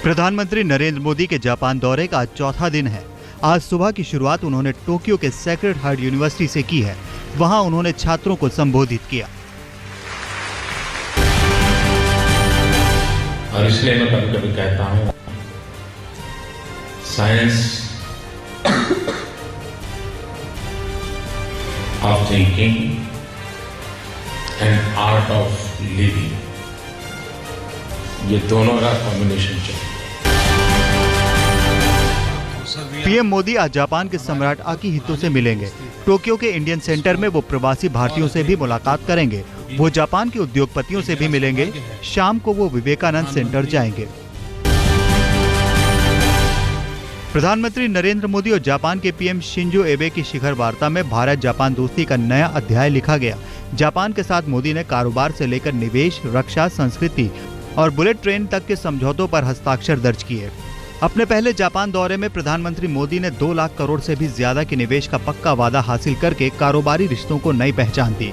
प्रधानमंत्री नरेंद्र मोदी के जापान दौरे का आज चौथा दिन है। आज सुबह की शुरुआत उन्होंने टोक्यो के सेक्रेड हार्ट यूनिवर्सिटी से की है। वहां उन्होंने छात्रों को संबोधित किया। और इसलिए मैं कभी कभी कहता हूं, science of thinking and art of living, ये दोनों का कॉम्बिनेशन चाहिए। पीएम मोदी आज जापान के सम्राट आकिहितो से मिलेंगे। टोक्यो के इंडियन सेंटर में वो प्रवासी भारतीयों से भी मुलाकात करेंगे। वो जापान के उद्योगपतियों से भी मिलेंगे। शाम को वो विवेकानंद सेंटर जाएंगे। प्रधानमंत्री नरेंद्र मोदी और जापान के पीएम शिंजो एबे की शिखर वार्ता में भारत जापान दोस्ती का नया अध्याय लिखा गया। जापान के साथ मोदी ने कारोबार से लेकर निवेश, रक्षा, संस्कृति और बुलेट ट्रेन तक के समझौतों पर हस्ताक्षर दर्ज किए। अपने पहले जापान दौरे में प्रधानमंत्री मोदी ने 2 लाख करोड़ से भी ज्यादा के निवेश का पक्का वादा हासिल करके कारोबारी रिश्तों को नई पहचान दी।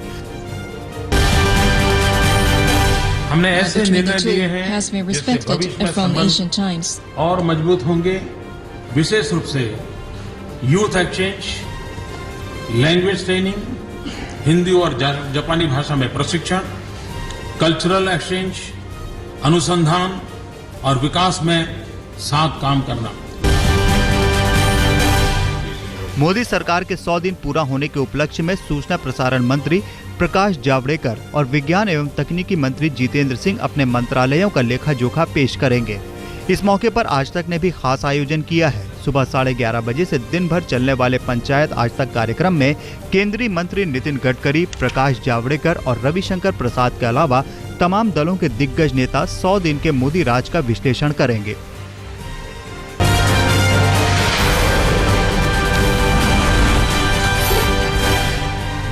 हमने ऐसे निर्णय लिए हैं जिससे भविष्य और मजबूत होंगे। विशेष रूप से youth exchange, language training, Hindi और जापानी भाषा में प्रशिक्षण, कल्चरल एक्सचेंज, अनुसंधान और विकास में साथ काम करना। मोदी सरकार के 100 दिन पूरा होने के उपलक्ष्य में सूचना प्रसारण मंत्री प्रकाश जावड़ेकर और विज्ञान एवं तकनीकी मंत्री जितेंद्र सिंह अपने मंत्रालयों का लेखा जोखा पेश करेंगे। इस मौके पर आज तक ने भी खास आयोजन किया है। सुबह 11:30 बजे से दिन भर चलने वाले पंचायत आज तक कार्यक्रम में केंद्रीय मंत्री नितिन गडकरी, प्रकाश जावड़ेकर और रविशंकर प्रसाद के अलावा तमाम दलों के दिग्गज नेता 100 दिन के मोदी राज का विश्लेषण करेंगे।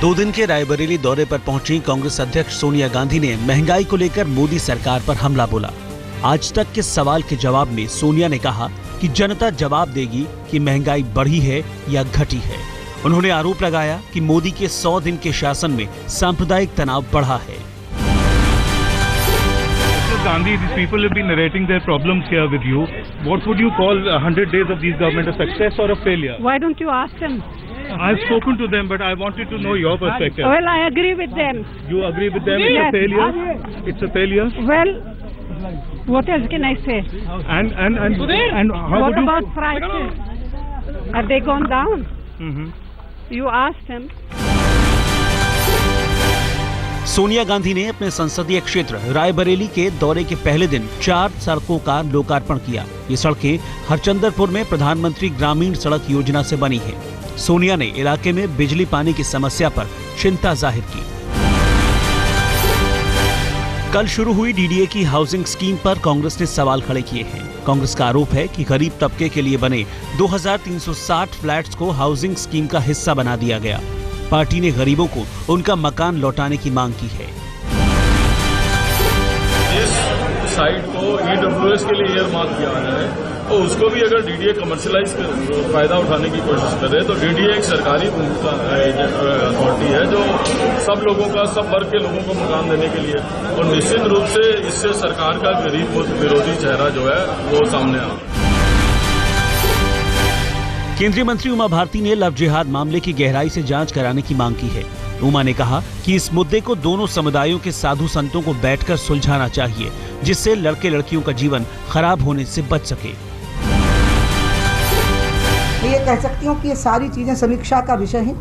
दो दिन के रायबरेली दौरे पर पहुंची कांग्रेस अध्यक्ष सोनिया गांधी ने महंगाई को लेकर मोदी सरकार पर हमला बोला। आज तक के सवाल के जवाब में सोनिया ने कहा कि जनता जवाब देगी कि महंगाई बढ़ी है या घटी है। उन्होंने आरोप लगाया कि मोदी के 100 दिन के शासन में सांप्रदायिक तनाव बढ़ा है। Gandhi, these people have been narrating their problems here with you. What would you call 100 days of these government, a success or a failure? Why don't you ask them? I've spoken to them, but I wanted to know your perspective. Well, I agree with them. You agree with them? It's Yes. a failure? It's a failure? Well, what else can I say? And how What would you... about prices? Have they gone down? You ask them. Sonia Gandhi ने अपने संसदीय क्षेत्र रायबरेली के दौरे के पहले दिन 4 सड़कों का लोकार्पण किया। ये सड़कें हरचंदरपुर में प्रधानमंत्री ग्रामीण सड़क योजना से बनी है। सोनिया ने इलाके में बिजली पानी की समस्या पर चिंता जाहिर की। कल शुरू हुई डीडीए की हाउसिंग स्कीम पर कांग्रेस ने सवाल खड़े किए हैं। कांग्रेस का आरोप है कि गरीब तबके के लिए बने 2360 फ्लैट्स को हाउसिंग स्कीम का हिस्सा बना दिया गया। पार्टी ने गरीबों को उनका मकान लौटाने की मांग की है। इस साइट को ईडब्ल्यूएस के लिए ईयरमार्क किया गया है, तो उसको भी अगर डीडीए कमर्शियलाइज फायदा उठाने की कोशिश करे तो डीडीए एक सरकारी अथॉरिटी है जो सब लोगों का, सब वर्ग के लोगों को मकान देने के लिए, और निश्चित रूप से इससे सरकार का गरीब विरोधी चेहरा जो है वो सामने आ। केंद्रीय मंत्री उमा भारती ने लव जिहाद मामले की गहराई से जांच कराने की मांग की है। उमा ने कहा कि इस मुद्दे को दोनों समुदायों के साधु संतों को बैठकर सुलझाना चाहिए, जिससे लड़के लड़कियों का जीवन खराब होने से बच सके। मैं ये कह सकती हूँ कि ये सारी चीजें समीक्षा का विषय हैं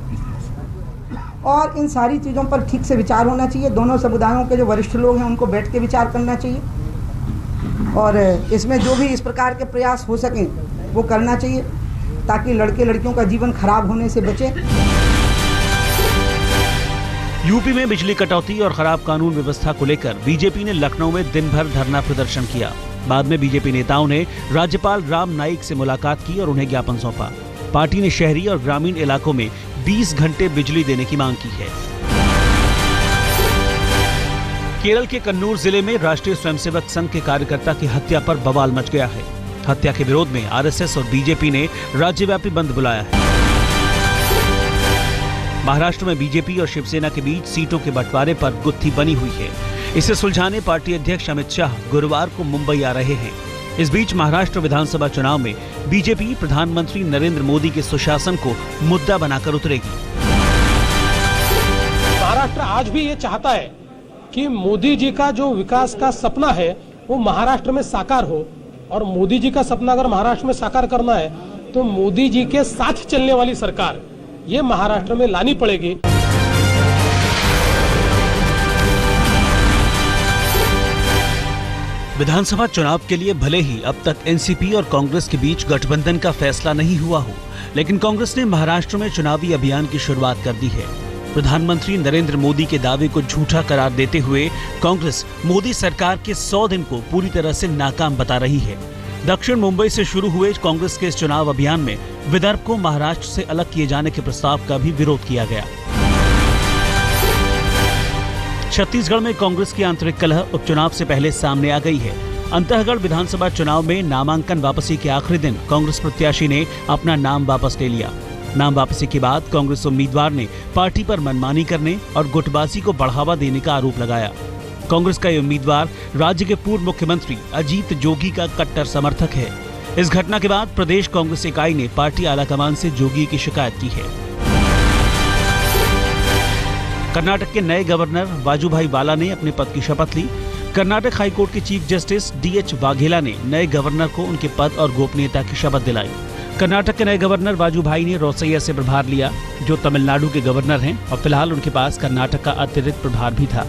और इन सारी चीजों पर ठीक से विचार होना चाहिए। दोनों समुदायों के जो वरिष्ठ लोग हैं उनको बैठ के विचार करना चाहिए और इसमें जो भी इस प्रकार के प्रयास हो सकें वो करना चाहिए ताकि लड़के लड़कियों का जीवन खराब होने से बचे। यूपी में बिजली कटौती और खराब कानून व्यवस्था को लेकर बीजेपी ने लखनऊ में दिन भर धरना प्रदर्शन किया। बाद में बीजेपी नेताओं ने राज्यपाल राम नाईक से मुलाकात की और उन्हें ज्ञापन सौंपा। पार्टी ने शहरी और ग्रामीण इलाकों में 20 घंटे बिजली देने की मांग की है। केरल के कन्नूर जिले में राष्ट्रीय स्वयंसेवक संघ के कार्यकर्ता की हत्या पर बवाल मच गया है। हत्या के विरोध में आरएसएस और बीजेपी ने राज्यव्यापी बंद बुलाया है। महाराष्ट्र में बीजेपी और शिवसेना के बीच सीटों के बंटवारे पर गुत्थी बनी हुई है। इसे सुलझाने पार्टी अध्यक्ष अमित शाह गुरुवार को मुंबई आ रहे हैं। इस बीच महाराष्ट्र विधानसभा चुनाव में बीजेपी प्रधानमंत्री नरेंद्र मोदी के सुशासन को मुद्दा बनाकर उतरेगी। महाराष्ट्र आज भी ये चाहता है कि मोदी जी का जो विकास का सपना है वो महाराष्ट्र में साकार हो, और मोदी जी का सपना अगर महाराष्ट्र में साकार करना है तो मोदी जी के साथ चलने वाली सरकार ये महाराष्ट्र में लानी पड़ेगी। विधानसभा चुनाव के लिए भले ही अब तक एनसीपी और कांग्रेस के बीच गठबंधन का फैसला नहीं हुआ हो, लेकिन कांग्रेस ने महाराष्ट्र में चुनावी अभियान की शुरुआत कर दी है। प्रधानमंत्री नरेंद्र मोदी के दावे को झूठा करार देते हुए कांग्रेस मोदी सरकार के 100 दिन को पूरी तरह से नाकाम बता रही है। दक्षिण मुंबई से शुरू हुए कांग्रेस के इस चुनाव अभियान में विदर्भ को महाराष्ट्र से अलग किए जाने के प्रस्ताव का भी विरोध किया गया। छत्तीसगढ़ में कांग्रेस की आंतरिक कलह उपचुनाव से पहले सामने आ गई है। अंतःगढ़ विधानसभा चुनाव में नामांकन वापसी के आखिरी दिन कांग्रेस प्रत्याशी ने अपना नाम वापस ले लिया। नाम वापसी के बाद कांग्रेस उम्मीदवार ने पार्टी पर मनमानी करने और गुटबाजी को बढ़ावा देने का आरोप लगाया। कांग्रेस का ये उम्मीदवार राज्य के पूर्व मुख्यमंत्री अजीत जोगी का कट्टर समर्थक है। इस घटना के बाद प्रदेश कांग्रेस इकाई ने पार्टी आलाकमान से जोगी की शिकायत की है। कर्नाटक के नए गवर्नर वाजुभाई वाला ने अपने पद की शपथ ली। कर्नाटक हाईकोर्ट के चीफ जस्टिस डीएच वाघेला ने नए गवर्नर को उनके पद और गोपनीयता की शपथ दिलाई। कर्नाटक के नए गवर्नर वाजुभाई ने रोसैया से प्रभार लिया, जो तमिलनाडु के गवर्नर हैं, और फिलहाल उनके पास कर्नाटक का अतिरिक्त प्रभार भी था।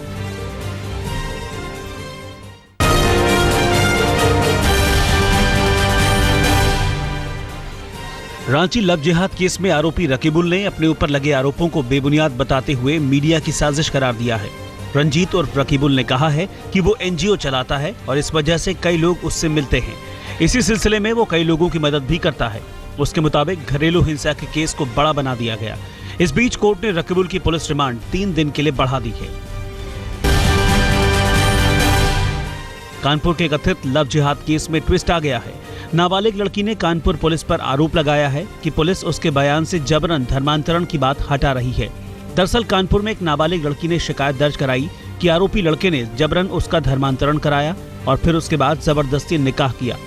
रांची लव जिहाद केस में आरोपी रकीबुल ने अपने ऊपर लगे आरोपों को बेबुनियाद बताते हुए मीडिया की साजिश करार दिया है। रंजीत और रकीबुल ने कहा है कि वो एनजीओ चलाता है और इस वजह से कई लोग उससे मिलते हैं। इसी सिलसिले में वो कई लोगों की मदद भी करता है। उसके मुताबिक घरेलू हिंसा के केस को बड़ा बना दिया गया। इस बीच कोर्ट ने रकीबुल की पुलिस रिमांड 3 दिन के लिए बढ़ा दी है। कानपुर के कथित लव जिहाद केस में ट्विस्ट आ गया है। नाबालिग लड़की ने कानपुर पुलिस पर आरोप लगाया है कि पुलिस उसके बयान से जबरन धर्मांतरण की बात हटा रही है। दरअसल कानपुर में एक नाबालिग लड़की ने शिकायत दर्ज कराई कि आरोपी लड़के ने जबरन उसका धर्मांतरण कराया और फिर उसके बाद जबरदस्ती निकाह किया।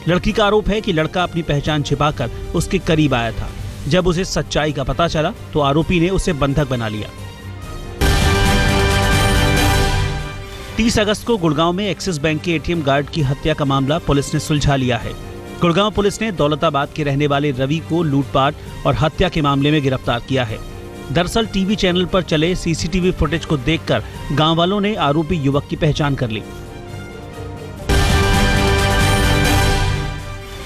लड़की का आरोप है कि लड़का अपनी पहचान छिपाकर उसके करीब आया था। जब उसे सच्चाई का पता चला तो आरोपी ने उसे बंधक बना लिया। 30 अगस्त को गुड़गांव में एक्सिस बैंक के एटीएम गार्ड की हत्या का मामला पुलिस ने सुलझा लिया है। गुड़गांव पुलिस ने दौलताबाद के रहने वाले रवि को लूटपाट और हत्या के मामले में गिरफ्तार किया है। दरअसल टीवी चैनल पर चले सीसीटीवी फुटेज को देखकर गांव वालों ने आरोपी युवक की पहचान कर ली।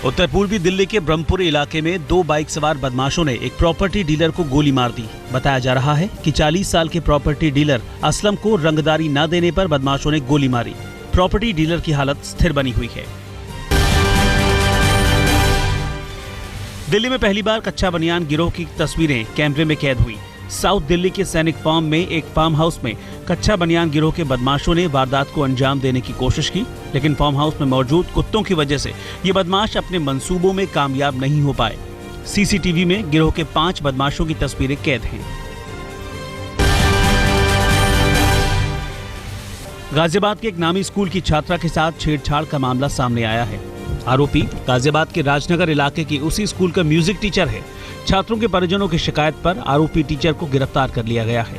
उत्तर पूर्वी दिल्ली के ब्रह्मपुर इलाके में 2 बाइक सवार बदमाशों ने एक प्रॉपर्टी डीलर को गोली मार दी। बताया जा रहा है कि 40 साल के प्रॉपर्टी डीलर असलम को रंगदारी न देने पर बदमाशों ने गोली मारी। प्रॉपर्टी डीलर की हालत स्थिर बनी हुई है। दिल्ली में पहली बार कच्चा बनियान गिरोह की तस्वीरें कैमरे में कैद हुई। साउथ दिल्ली के सैनिक फार्म में एक फार्म हाउस में कच्चा बनियान गिरोह के बदमाशों ने वारदात को अंजाम देने की कोशिश की, लेकिन फार्म हाउस में मौजूद कुत्तों की वजह से ये बदमाश अपने मंसूबों में कामयाब नहीं हो पाए। सीसीटीवी में गिरोह के 5 बदमाशों की तस्वीरें कैद हैं। गाजियाबाद के एक नामी स्कूल की छात्रा के साथ छेड़छाड़ का मामला सामने आया है। आरोपी गाजियाबाद के राजनगर इलाके की उसी स्कूल का म्यूजिक टीचर है। छात्रों के परिजनों की शिकायत पर आरोपी टीचर को गिरफ्तार कर लिया गया है।